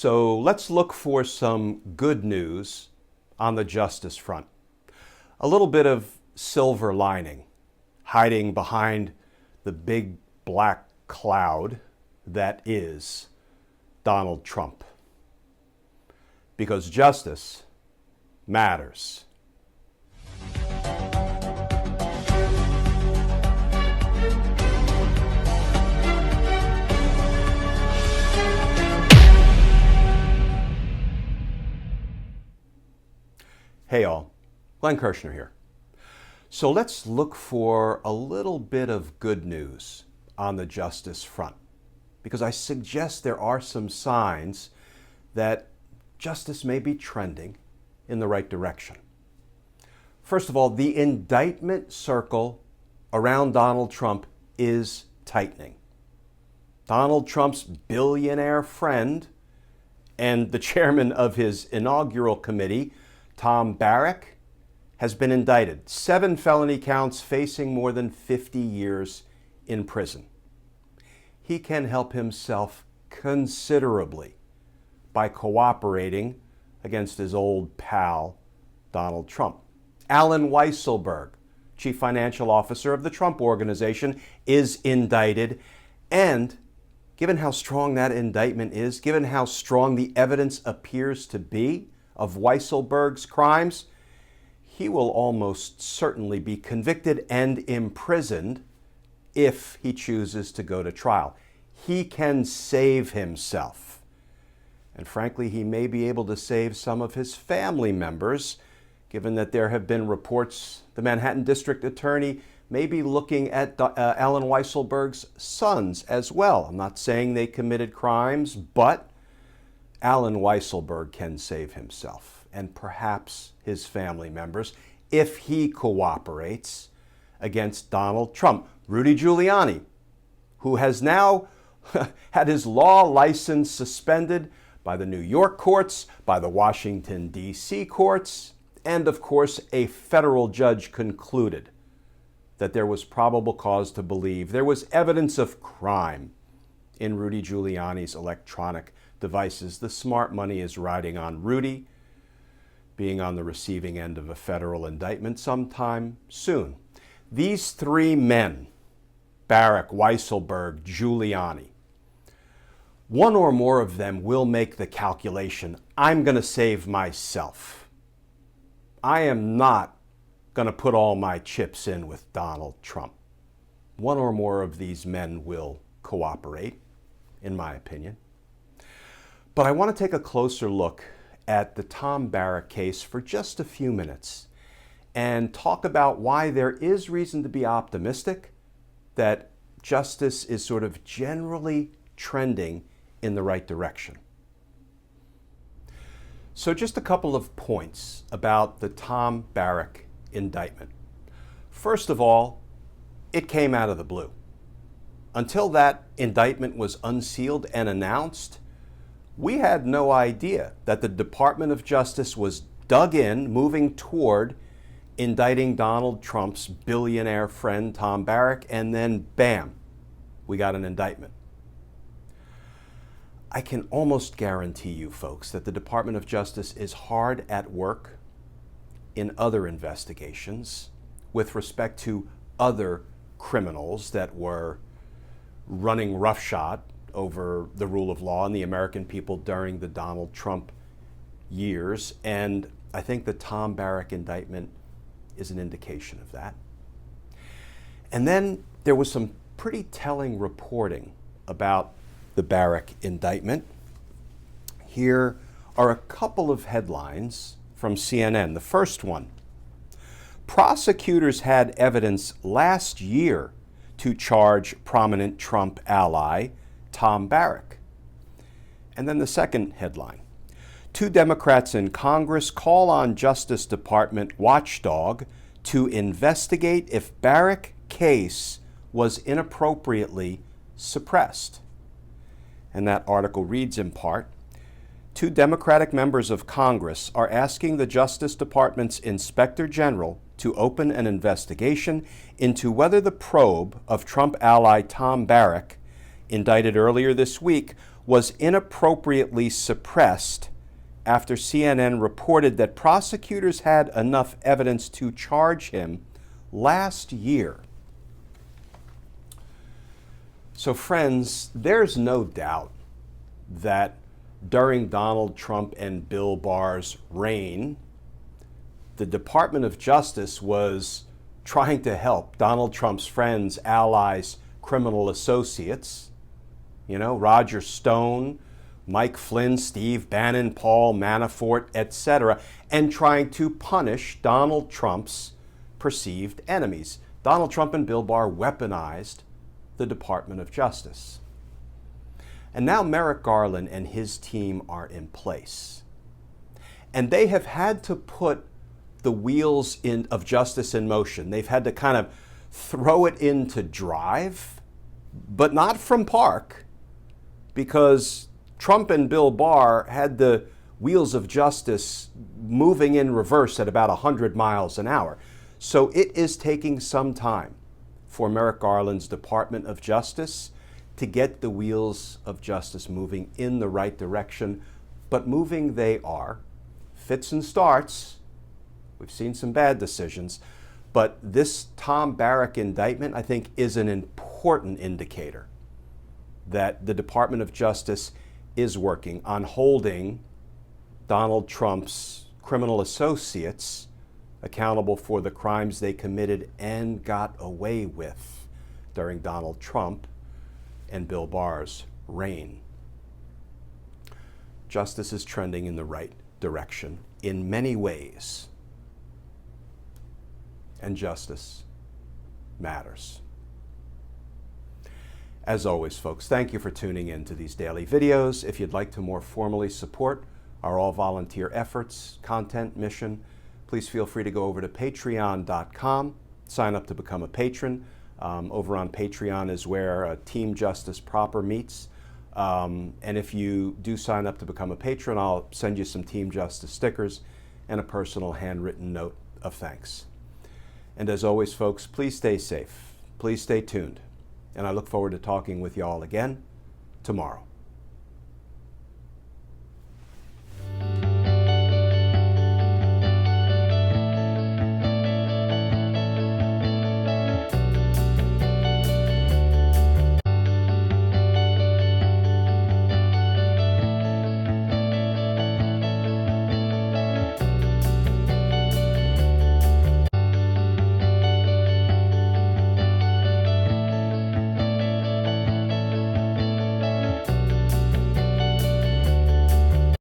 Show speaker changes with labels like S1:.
S1: So let's look for some good news on the justice front. A little bit of silver lining hiding behind the big black cloud that is Donald Trump. Because justice matters. Hey all, Glenn Kirshner here. So let's look for a little bit of good news on the justice front, because I suggest there are some signs that justice may be trending in the right direction. First of all, the indictment circle around Donald Trump is tightening. Donald Trump's billionaire friend and the chairman of his inaugural committee, Tom Barrack, has been indicted. 7 felony counts, facing more than 50 years in prison. He can help himself considerably by cooperating against his old pal, Donald Trump. Alan Weisselberg, chief financial officer of the Trump Organization, is indicted. And given how strong that indictment is, given how strong the evidence appears to be of Weisselberg's crimes, he will almost certainly be convicted and imprisoned if he chooses to go to trial. He can save himself. And frankly, he may be able to save some of his family members, given that there have been reports the Manhattan District Attorney may be looking at Alan Weisselberg's sons as well. I'm not saying they committed crimes, but Alan Weisselberg can save himself and perhaps his family members if he cooperates against Donald Trump. Rudy Giuliani, who has now had his law license suspended by the New York courts, by the Washington, D.C. courts, and of course a federal judge concluded that there was probable cause to believe there was evidence of crime in Rudy Giuliani's electronic devices. The smart money is riding on Rudy being on the receiving end of a federal indictment sometime soon. These 3 men, Barrack, Weisselberg, Giuliani, one or more of them will make the calculation, I'm going to save myself. I am not going to put all my chips in with Donald Trump. One or more of these men will cooperate, in my opinion. But I want to take a closer look at the Tom Barrack case for just a few minutes and talk about why there is reason to be optimistic that justice is sort of generally trending in the right direction. So just a couple of points about the Tom Barrack indictment. First of all, it came out of the blue. Until that indictment was unsealed and announced, we had no idea that the Department of Justice was dug in, moving toward indicting Donald Trump's billionaire friend, Tom Barrack, and then bam, we got an indictment. I can almost guarantee you, folks, that the Department of Justice is hard at work in other investigations with respect to other criminals that were running roughshod over the rule of law and the American people during the Donald Trump years. And I think the Tom Barrack indictment is an indication of that. And then there was some pretty telling reporting about the Barrack indictment. Here are a couple of headlines from CNN. The first one: prosecutors had evidence last year to charge prominent Trump ally Tom Barrack. And then the second headline: 2 Democrats in Congress call on Justice Department watchdog to investigate if Barrack case was inappropriately suppressed. And that article reads in part, 2 Democratic members of Congress are asking the Justice Department's Inspector General to open an investigation into whether the probe of Trump ally Tom Barrack, indicted earlier this week, was inappropriately suppressed after CNN reported that prosecutors had enough evidence to charge him last year. So friends, there's no doubt that during Donald Trump and Bill Barr's reign, the Department of Justice was trying to help Donald Trump's friends, allies, criminal associates, Roger Stone, Mike Flynn, Steve Bannon, Paul Manafort, etc., and trying to punish Donald Trump's perceived enemies. Donald Trump and Bill Barr weaponized the Department of Justice. And now Merrick Garland and his team are in place. And they have had to put the wheels of justice in motion. They've had to kind of throw it into drive, but not from park, because Trump and Bill Barr had the wheels of justice moving in reverse at about 100 miles an hour. So it is taking some time for Merrick Garland's Department of Justice to get the wheels of justice moving in the right direction, but moving they are. Fits and starts. We've seen some bad decisions, but this Tom Barrack indictment, I think, is an important indicator that the Department of Justice is working on holding Donald Trump's criminal associates accountable for the crimes they committed and got away with during Donald Trump and Bill Barr's reign. Justice is trending in the right direction in many ways. And justice matters. As always, folks, thank you for tuning in to these daily videos. If you'd like to more formally support our all-volunteer efforts, content, mission, please feel free to go over to patreon.com, sign up to become a patron. Over on Patreon is where Team Justice proper meets. And if you do sign up to become a patron, I'll send you some Team Justice stickers and a personal handwritten note of thanks. And as always, folks, please stay safe. Please stay tuned. And I look forward to talking with you all again tomorrow.